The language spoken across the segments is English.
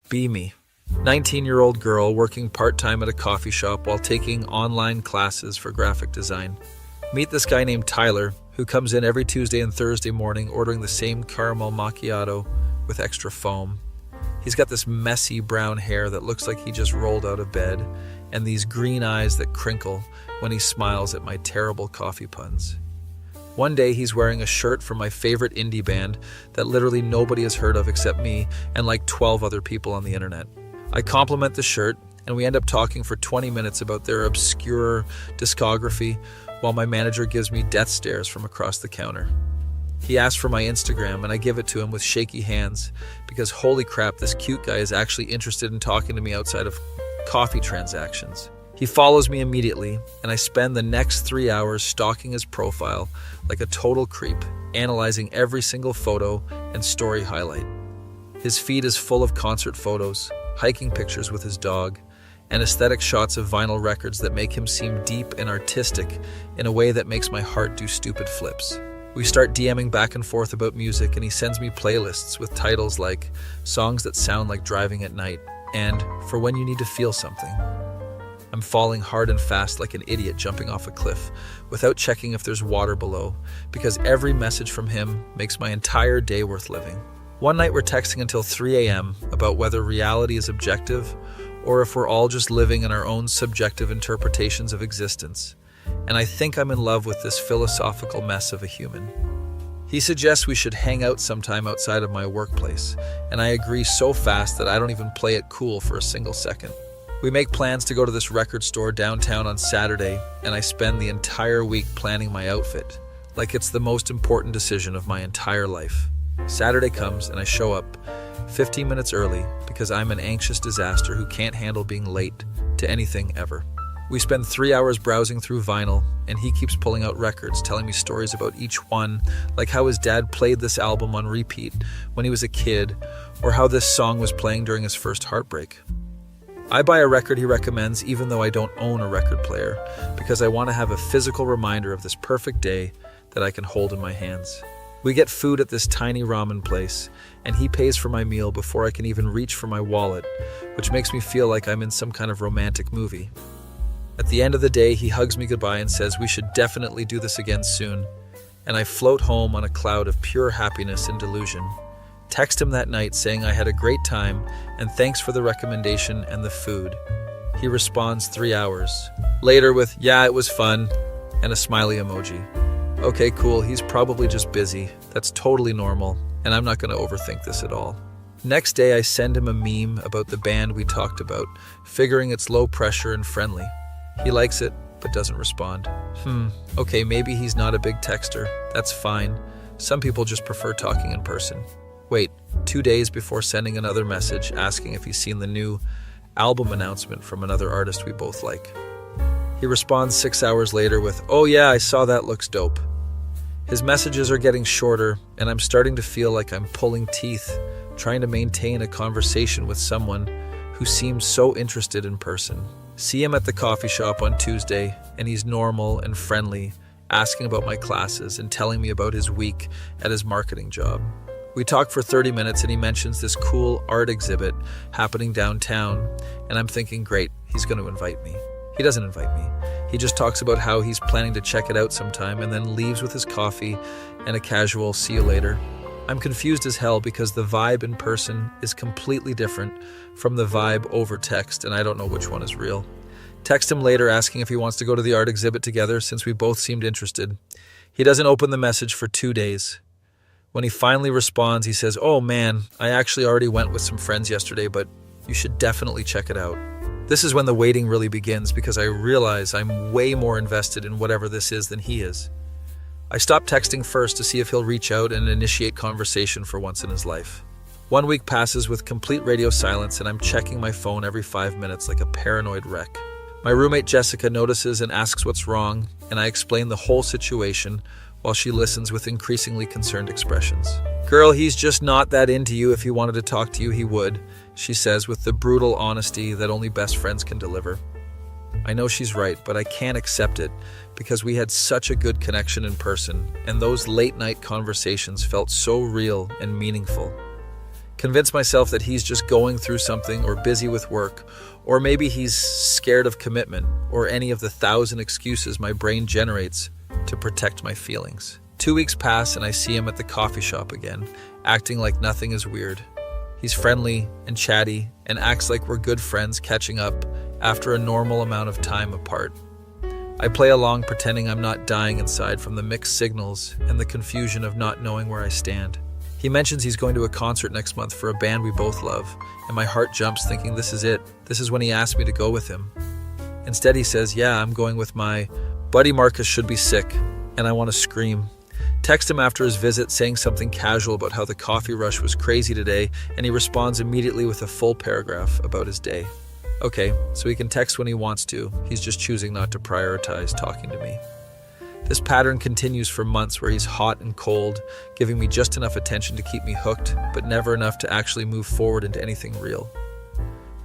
Be me. 19-year-old girl working part-time at a coffee shop while taking online classes for graphic design. Meet this guy named Tyler, who comes in every Tuesday and Thursday morning ordering the same caramel macchiato with extra foam. He's got this messy brown hair that looks like he just rolled out of bed, and these green eyes that crinkle when he smiles at my terrible coffee puns. One day he's wearing a shirt from my favorite indie band that literally nobody has heard of except me and like 12 other people on the internet. I compliment the shirt, and we end up talking for 20 minutes about their obscure discography while my manager gives me death stares from across the counter. He asks for my Instagram, and I give it to him with shaky hands because holy crap, this cute guy is actually interested in talking to me outside of coffee transactions. He follows me immediately, and I spend the next 3 hours stalking his profile like a total creep, analyzing every single photo and story highlight. His feed is full of concert photos, hiking pictures with his dog, and aesthetic shots of vinyl records that make him seem deep and artistic in a way that makes my heart do stupid flips. We start DMing back and forth about music, and he sends me playlists with titles like Songs That Sound Like Driving at Night and For When You Need to Feel Something. I'm falling hard and fast like an idiot jumping off a cliff without checking if there's water below, because every message from him makes my entire day worth living. One night we're texting until 3 a.m. about whether reality is objective or if we're all just living in our own subjective interpretations of existence. And I think I'm in love with this philosophical mess of a human. He suggests we should hang out sometime outside of my workplace, and I agree so fast that I don't even play it cool for a single second. We make plans to go to this record store downtown on Saturday, and I spend the entire week planning my outfit, like it's the most important decision of my entire life. Saturday comes, and I show up 15 minutes early because I'm an anxious disaster who can't handle being late to anything ever. We spend 3 hours browsing through vinyl, and he keeps pulling out records, telling me stories about each one, like how his dad played this album on repeat when he was a kid, or how this song was playing during his first heartbreak. I buy a record he recommends even though I don't own a record player, because I want to have a physical reminder of this perfect day that I can hold in my hands. We get food at this tiny ramen place, and he pays for my meal before I can even reach for my wallet, which makes me feel like I'm in some kind of romantic movie. At the end of the day, he hugs me goodbye and says we should definitely do this again soon, and I float home on a cloud of pure happiness and delusion. Text him that night saying I had a great time and thanks for the recommendation and the food. He responds 3 hours later with, "Yeah, it was fun," and a smiley emoji. Okay, cool, he's probably just busy. That's totally normal, and I'm not going to overthink this at all. Next day, I send him a meme about the band we talked about, figuring it's low pressure and friendly. He likes it, but doesn't respond. Okay, maybe he's not a big texter. That's fine. Some people just prefer talking in person. Wait, 2 days before sending another message asking if he's seen the new album announcement from another artist we both like. He responds 6 hours later with, "Oh yeah, I saw that, looks dope." His messages are getting shorter, and I'm starting to feel like I'm pulling teeth, trying to maintain a conversation with someone who seems so interested in person. See him at the coffee shop on Tuesday, and he's normal and friendly, asking about my classes and telling me about his week at his marketing job. We talk for 30 minutes, and he mentions this cool art exhibit happening downtown, and I'm thinking, great, he's going to invite me. He doesn't invite me. He just talks about how he's planning to check it out sometime and then leaves with his coffee and a casual "see you later." I'm confused as hell because the vibe in person is completely different from the vibe over text, and I don't know which one is real. Text him later asking if he wants to go to the art exhibit together since we both seemed interested. He doesn't open the message for 2 days. When he finally responds, he says, "Oh man, I actually already went with some friends yesterday, but you should definitely check it out." This is when the waiting really begins because I realize I'm way more invested in whatever this is than he is. I stop texting first to see if he'll reach out and initiate conversation for once in his life. 1 week passes with complete radio silence, and I'm checking my phone every 5 minutes like a paranoid wreck. My roommate Jessica notices and asks what's wrong, and I explain the whole situation while she listens with increasingly concerned expressions. "Girl, he's just not that into you. If he wanted to talk to you, he would," she says with the brutal honesty that only best friends can deliver. I know she's right, but I can't accept it because we had such a good connection in person, and those late-night conversations felt so real and meaningful. Convince myself that he's just going through something or busy with work, or maybe he's scared of commitment, or any of the 1,000 excuses my brain generates to protect my feelings. 2 weeks pass and I see him at the coffee shop again, acting like nothing is weird. He's friendly and chatty and acts like we're good friends catching up after a normal amount of time apart. I play along pretending I'm not dying inside from the mixed signals and the confusion of not knowing where I stand. He mentions he's going to a concert next month for a band we both love, and my heart jumps thinking this is it. This is when he asked me to go with him. Instead he says, yeah, I'm going with my buddy Marcus should be sick, and I want to scream. Text him after his visit saying something casual about how the coffee rush was crazy today, and he responds immediately with a full paragraph about his day. Okay, so he can text when he wants to. He's just choosing not to prioritize talking to me. This pattern continues for months where he's hot and cold, giving me just enough attention to keep me hooked, but never enough to actually move forward into anything real.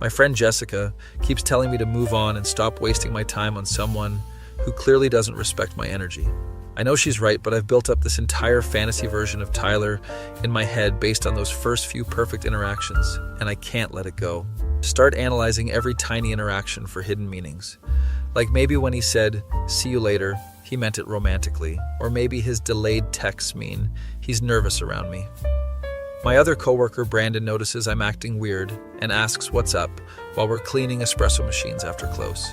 My friend Jessica keeps telling me to move on and stop wasting my time on someone who clearly doesn't respect my energy. I know she's right, but I've built up this entire fantasy version of Tyler in my head based on those first few perfect interactions, and I can't let it go. Start analyzing every tiny interaction for hidden meanings. Like maybe when he said, "See you later," he meant it romantically, or maybe his delayed texts mean he's nervous around me. My other coworker, Brandon, notices I'm acting weird and asks what's up while we're cleaning espresso machines after close.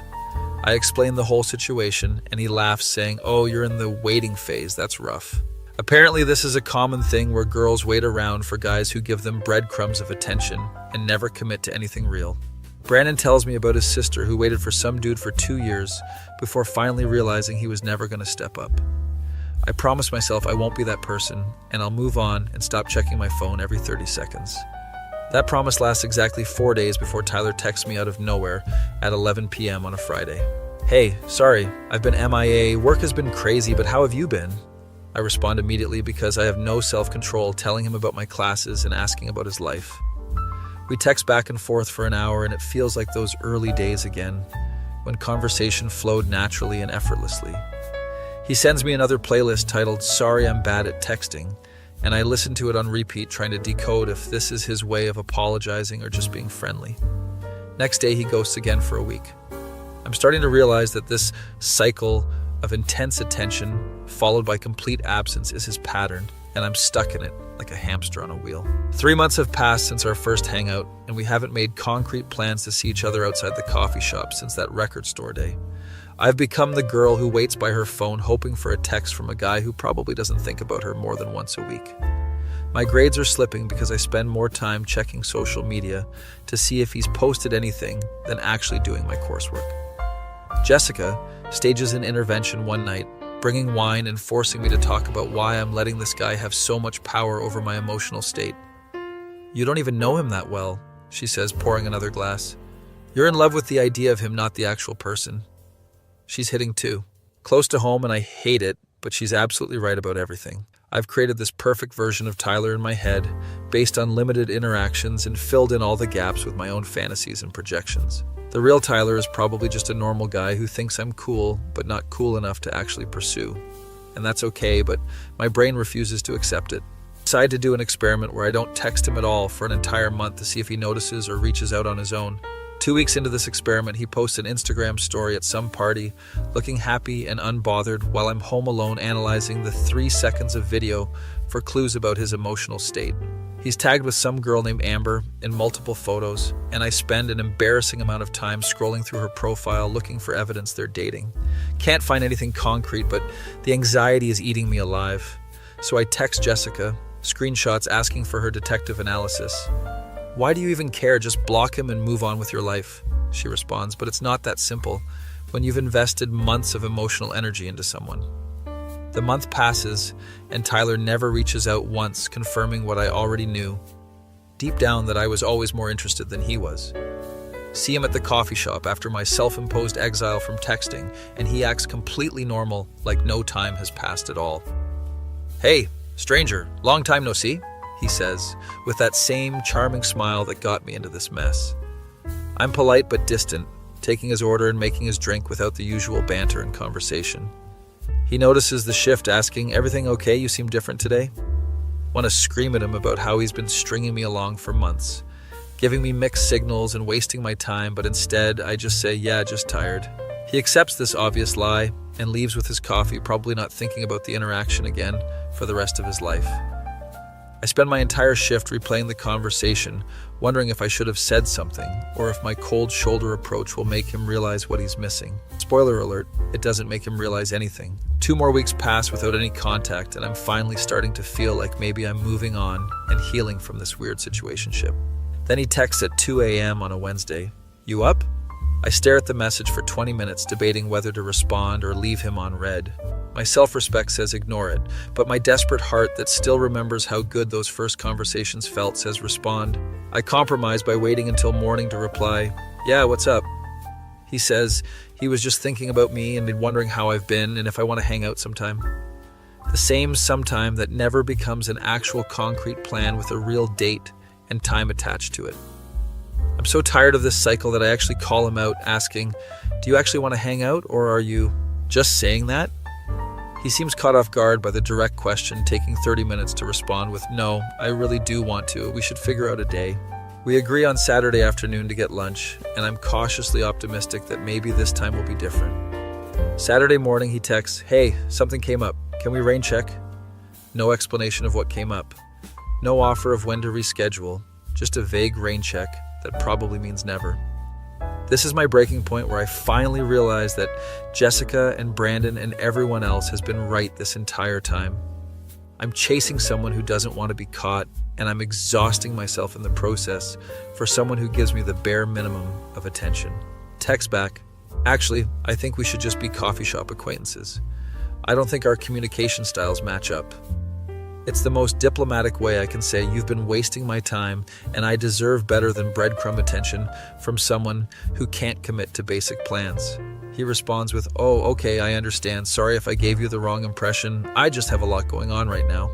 I explain the whole situation and he laughs saying, "Oh, you're in the waiting phase, that's rough." Apparently this is a common thing where girls wait around for guys who give them breadcrumbs of attention and never commit to anything real. Brandon tells me about his sister who waited for some dude for 2 years before finally realizing he was never going to step up. I promise myself I won't be that person and I'll move on and stop checking my phone every 30 seconds. That promise lasts exactly 4 days before Tyler texts me out of nowhere at 11 p.m. on a Friday. "Hey, sorry, I've been MIA. Work has been crazy, but how have you been?" I respond immediately because I have no self-control, telling him about my classes and asking about his life. We text back and forth for an hour and it feels like those early days again, when conversation flowed naturally and effortlessly. He sends me another playlist titled "Sorry I'm Bad at Texting," and I listen to it on repeat, trying to decode if this is his way of apologizing or just being friendly. Next day he ghosts again for a week. I'm starting to realize that this cycle of intense attention followed by complete absence is his pattern, and I'm stuck in it like a hamster on a wheel. 3 months have passed since our first hangout, and we haven't made concrete plans to see each other outside the coffee shop since that record store day. I've become the girl who waits by her phone hoping for a text from a guy who probably doesn't think about her more than once a week. My grades are slipping because I spend more time checking social media to see if he's posted anything than actually doing my coursework. Jessica stages an intervention one night, bringing wine and forcing me to talk about why I'm letting this guy have so much power over my emotional state. "You don't even know him that well," she says, pouring another glass. "You're in love with the idea of him, not the actual person." She's hitting too. Close to home, and I hate it, but she's absolutely right about everything. I've created this perfect version of Tyler in my head, based on limited interactions, and filled in all the gaps with my own fantasies and projections. The real Tyler is probably just a normal guy who thinks I'm cool, but not cool enough to actually pursue. And that's okay, but my brain refuses to accept it. I decide to do an experiment where I don't text him at all for an entire month to see if he notices or reaches out on his own. 2 weeks into this experiment, he posts an Instagram story at some party, looking happy and unbothered while I'm home alone analyzing the 3 seconds of video for clues about his emotional state. He's tagged with some girl named Amber in multiple photos, and I spend an embarrassing amount of time scrolling through her profile looking for evidence they're dating. Can't find anything concrete, but the anxiety is eating me alive. So I text Jessica, screenshots asking for her detective analysis. "Why do you even care? Just block him and move on with your life," she responds, but it's not that simple when you've invested months of emotional energy into someone. The month passes, and Tyler never reaches out once, confirming what I already knew. Deep down that I was always more interested than he was. See him at the coffee shop after my self-imposed exile from texting, and he acts completely normal, like no time has passed at all. "Hey, stranger, long time no see," he says, with that same charming smile that got me into this mess. I'm polite but distant, taking his order and making his drink without the usual banter and conversation. He notices the shift, asking, "Everything okay? You seem different today?" Want to scream at him about how he's been stringing me along for months, giving me mixed signals and wasting my time, but instead I just say, yeah, just tired. He accepts this obvious lie and leaves with his coffee, probably not thinking about the interaction again for the rest of his life. I spend my entire shift replaying the conversation, wondering if I should have said something, or if my cold shoulder approach will make him realize what he's missing. Spoiler alert, it doesn't make him realize anything. 2 more weeks pass without any contact, and I'm finally starting to feel like maybe I'm moving on and healing from this weird situationship. Then he texts at 2 a.m. on a Wednesday. "You up?" I stare at the message for 20 minutes, debating whether to respond or leave him on read. My self-respect says ignore it, but my desperate heart that still remembers how good those first conversations felt says respond. I compromise by waiting until morning to reply, "Yeah, what's up?" He says he was just thinking about me and been wondering how I've been and if I want to hang out sometime. The same sometime that never becomes an actual concrete plan with a real date and time attached to it. I'm so tired of this cycle that I actually call him out, asking, "Do you actually want to hang out, or are you just saying that?" He seems caught off guard by the direct question, taking 30 minutes to respond with, "No, I really do want to. We should figure out a day." We agree on Saturday afternoon to get lunch, and I'm cautiously optimistic that maybe this time will be different. Saturday morning he texts, "Hey, something came up. Can we rain check?" No explanation of what came up. No offer of when to reschedule, just a vague rain check that probably means never. This is my breaking point where I finally realize that Jessica and Brandon and everyone else has been right this entire time. I'm chasing someone who doesn't want to be caught, and I'm exhausting myself in the process for someone who gives me the bare minimum of attention. Text back, "Actually, I think we should just be coffee shop acquaintances. I don't think our communication styles match up." It's the most diplomatic way I can say you've been wasting my time and I deserve better than breadcrumb attention from someone who can't commit to basic plans. He responds with, "Oh, okay, I understand. Sorry if I gave you the wrong impression. I just have a lot going on right now."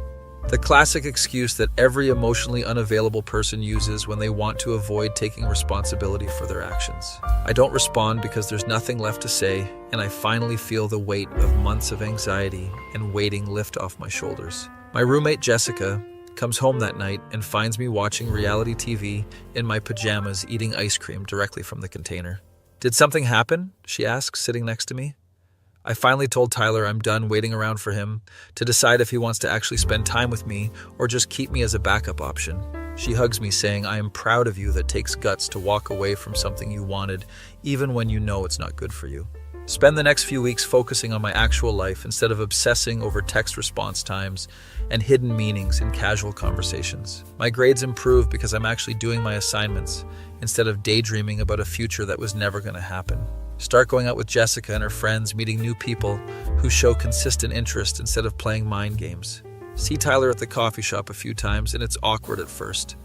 The classic excuse that every emotionally unavailable person uses when they want to avoid taking responsibility for their actions. I don't respond because there's nothing left to say, and I finally feel the weight of months of anxiety and waiting lift off my shoulders. My roommate Jessica comes home that night and finds me watching reality TV in my pajamas eating ice cream directly from the container. "Did something happen?" she asks, sitting next to me. I finally told Tyler I'm done waiting around for him to decide if he wants to actually spend time with me or just keep me as a backup option. She hugs me, saying, "I am proud of you that takes guts to walk away from something you wanted, even when you know it's not good for you." Spend the next few weeks focusing on my actual life instead of obsessing over text response times and hidden meanings in casual conversations. My grades improve because I'm actually doing my assignments instead of daydreaming about a future that was never going to happen. Start going out with Jessica and her friends, meeting new people who show consistent interest instead of playing mind games. See Tyler at the coffee shop a few times, and it's awkward at first.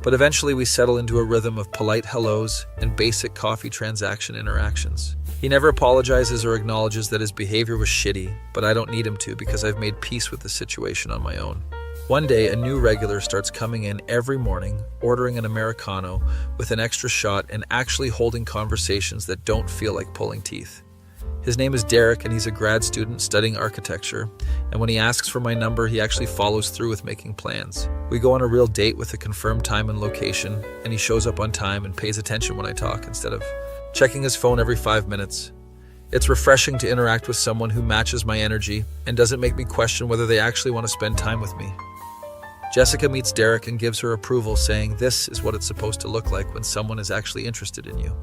But eventually we settle into a rhythm of polite hellos and basic coffee transaction interactions. He never apologizes or acknowledges that his behavior was shitty, but I don't need him to because I've made peace with the situation on my own. One day, a new regular starts coming in every morning, ordering an Americano with an extra shot and actually holding conversations that don't feel like pulling teeth. His name is Derek, and he's a grad student studying architecture, and when he asks for my number, he actually follows through with making plans. We go on a real date with a confirmed time and location, and he shows up on time and pays attention when I talk instead of checking his phone every 5 minutes. It's refreshing to interact with someone who matches my energy and doesn't make me question whether they actually want to spend time with me. Jessica meets Derek and gives her approval, saying this is what it's supposed to look like when someone is actually interested in you.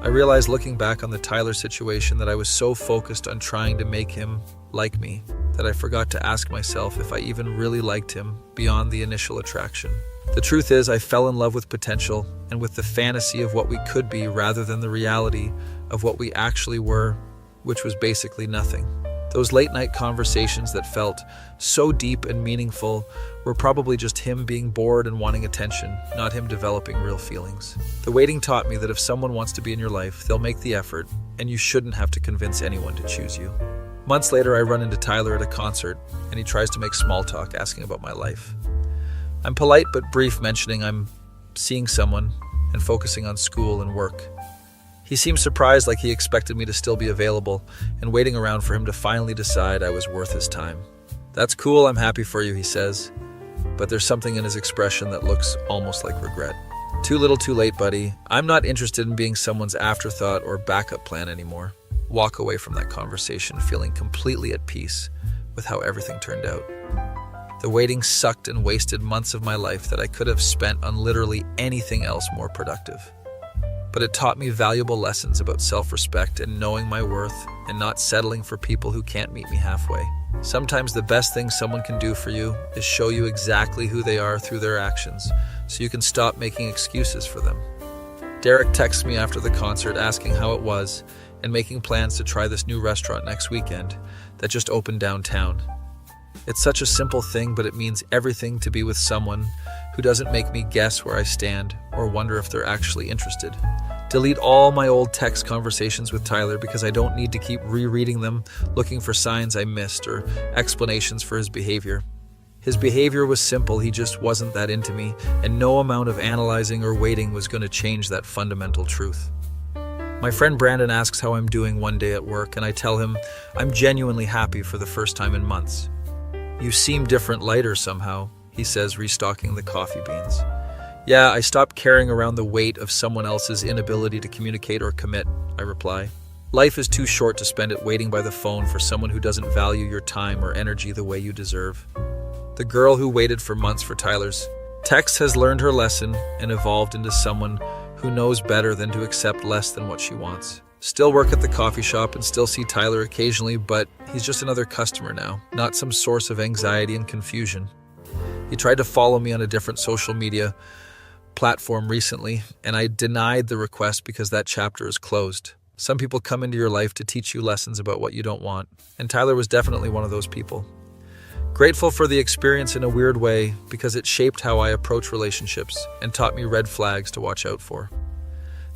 I realized looking back on the Tyler situation that I was so focused on trying to make him like me that I forgot to ask myself if I even really liked him beyond the initial attraction. The truth is, I fell in love with potential and with the fantasy of what we could be rather than the reality of what we actually were, which was basically nothing. Those late-night conversations that felt so deep and meaningful were probably just him being bored and wanting attention, not him developing real feelings. The waiting taught me that if someone wants to be in your life, they'll make the effort, and you shouldn't have to convince anyone to choose you. Months later, I run into Tyler at a concert, and he tries to make small talk, asking about my life. I'm polite but brief, mentioning I'm seeing someone and focusing on school and work. He seemed surprised, like he expected me to still be available, and waiting around for him to finally decide I was worth his time. That's cool, I'm happy for you, he says, but there's something in his expression that looks almost like regret. Too little too late, buddy. I'm not interested in being someone's afterthought or backup plan anymore. Walk away from that conversation feeling completely at peace with how everything turned out. The waiting sucked and wasted months of my life that I could have spent on literally anything else more productive. But it taught me valuable lessons about self-respect and knowing my worth and not settling for people who can't meet me halfway. Sometimes the best thing someone can do for you is show you exactly who they are through their actions, so you can stop making excuses for them. Derek texts me after the concert asking how it was and making plans to try this new restaurant next weekend that just opened downtown. It's such a simple thing, but it means everything to be with someone who doesn't make me guess where I stand or wonder if they're actually interested. Delete all my old text conversations with Tyler because I don't need to keep rereading them looking for signs I missed or explanations for his behavior. His behavior was simple, he just wasn't that into me, and no amount of analyzing or waiting was going to change that fundamental truth. My friend Brandon asks how I'm doing one day at work, and I tell him I'm genuinely happy for the first time in months. You seem different, lighter somehow, he says, restocking the coffee beans. Yeah, I stopped carrying around the weight of someone else's inability to communicate or commit, I reply. Life is too short to spend it waiting by the phone for someone who doesn't value your time or energy the way you deserve. The girl who waited for months for Tyler's text has learned her lesson and evolved into someone who knows better than to accept less than what she wants. Still work at the coffee shop and still see Tyler occasionally, but he's just another customer now, not some source of anxiety and confusion. He tried to follow me on a different social media platform recently, and I denied the request because that chapter is closed. Some people come into your life to teach you lessons about what you don't want, and Tyler was definitely one of those people. Grateful for the experience in a weird way because it shaped how I approach relationships and taught me red flags to watch out for.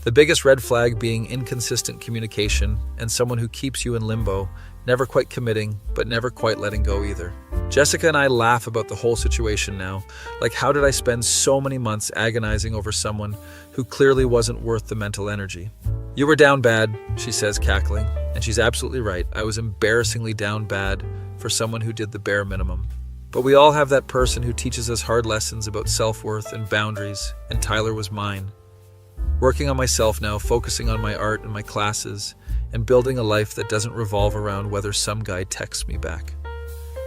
The biggest red flag being inconsistent communication and someone who keeps you in limbo, never quite committing, but never quite letting go either. Jessica and I laugh about the whole situation now. Like, how did I spend so many months agonizing over someone who clearly wasn't worth the mental energy? You were down bad, she says, cackling. And she's absolutely right. I was embarrassingly down bad for someone who did the bare minimum. But we all have that person who teaches us hard lessons about self-worth and boundaries, and Tyler was mine. Working on myself now, focusing on my art and my classes, and building a life that doesn't revolve around whether some guy texts me back.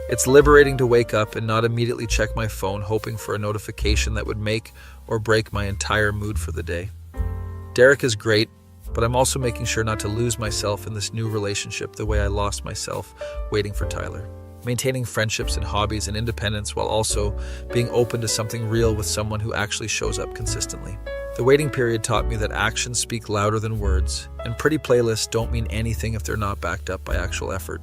It's liberating to wake up and not immediately check my phone hoping for a notification that would make or break my entire mood for the day. Derek is great, but I'm also making sure not to lose myself in this new relationship the way I lost myself waiting for Tyler. Maintaining friendships and hobbies and independence while also being open to something real with someone who actually shows up consistently. The waiting period taught me that actions speak louder than words, and pretty playlists don't mean anything if they're not backed up by actual effort.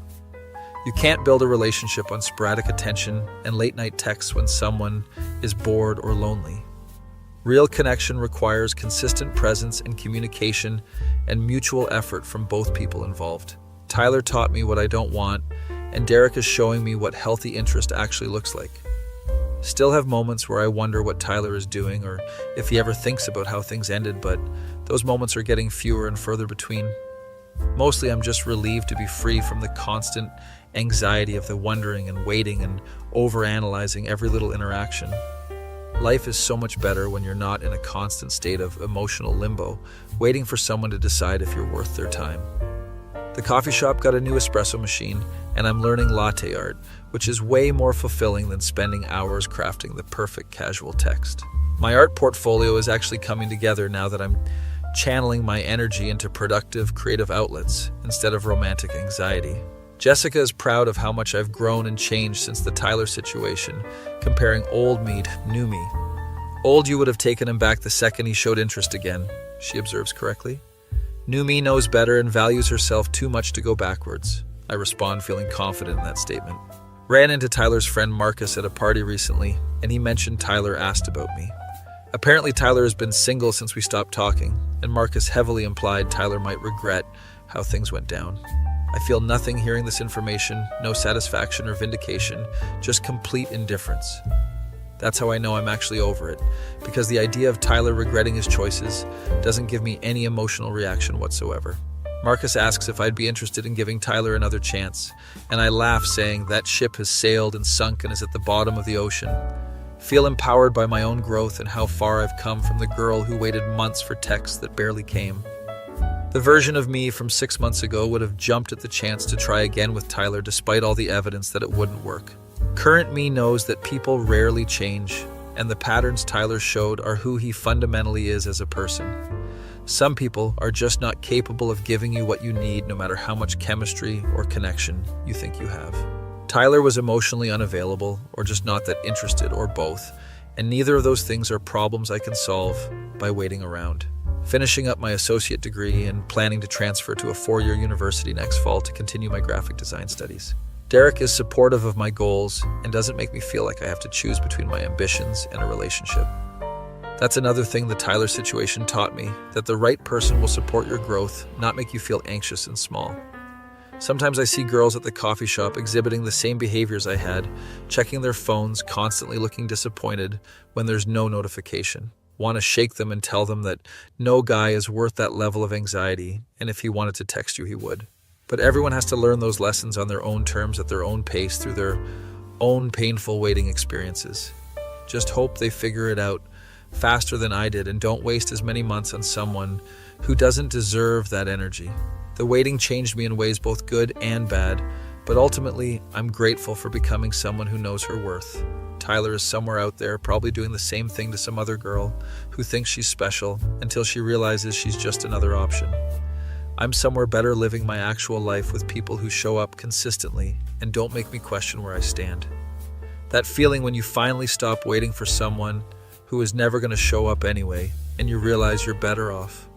You can't build a relationship on sporadic attention and late-night texts when someone is bored or lonely. Real connection requires consistent presence and communication and mutual effort from both people involved. Tyler taught me what I don't want, and Derek is showing me what healthy interest actually looks like. Still have moments where I wonder what Tyler is doing or if he ever thinks about how things ended, but those moments are getting fewer and further between. Mostly I'm just relieved to be free from the constant anxiety of the wondering and waiting and overanalyzing every little interaction. Life is so much better when you're not in a constant state of emotional limbo, waiting for someone to decide if you're worth their time. The coffee shop got a new espresso machine, and I'm learning latte art, which is way more fulfilling than spending hours crafting the perfect casual text. My art portfolio is actually coming together now that I'm channeling my energy into productive, creative outlets instead of romantic anxiety. Jessica is proud of how much I've grown and changed since the Tyler situation, comparing old me to new me. Old you would have taken him back the second he showed interest again, she observes correctly. New me knows better and values herself too much to go backwards. I respond, feeling confident in that statement. Ran into Tyler's friend Marcus at a party recently, and he mentioned Tyler asked about me. Apparently Tyler has been single since we stopped talking, and Marcus heavily implied Tyler might regret how things went down. I feel nothing hearing this information, no satisfaction or vindication, just complete indifference. That's how I know I'm actually over it, because the idea of Tyler regretting his choices doesn't give me any emotional reaction whatsoever. Marcus asks if I'd be interested in giving Tyler another chance, and I laugh, saying that ship has sailed and sunk and is at the bottom of the ocean. Feel empowered by my own growth and how far I've come from the girl who waited months for texts that barely came. The version of me from 6 months ago would have jumped at the chance to try again with Tyler despite all the evidence that it wouldn't work. Current me knows that people rarely change, and the patterns Tyler showed are who he fundamentally is as a person. Some people are just not capable of giving you what you need, no matter how much chemistry or connection you think you have. Tyler was emotionally unavailable, or just not that interested, or both, and neither of those things are problems I can solve by waiting around. Finishing up my associate degree and planning to transfer to a 4-year university next fall to continue my graphic design studies. Derek is supportive of my goals and doesn't make me feel like I have to choose between my ambitions and a relationship. That's another thing the Tyler situation taught me, that the right person will support your growth, not make you feel anxious and small. Sometimes I see girls at the coffee shop exhibiting the same behaviors I had, checking their phones, constantly looking disappointed when there's no notification. Want to shake them and tell them that no guy is worth that level of anxiety, and if he wanted to text you, he would. But everyone has to learn those lessons on their own terms at their own pace through their own painful waiting experiences. Just hope they figure it out faster than I did and don't waste as many months on someone who doesn't deserve that energy. The waiting changed me in ways both good and bad, but ultimately, I'm grateful for becoming someone who knows her worth. Tyler is somewhere out there, probably doing the same thing to some other girl who thinks she's special until she realizes she's just another option. I'm somewhere better living my actual life with people who show up consistently and don't make me question where I stand. That feeling when you finally stop waiting for someone who is never going to show up anyway, and you realize you're better off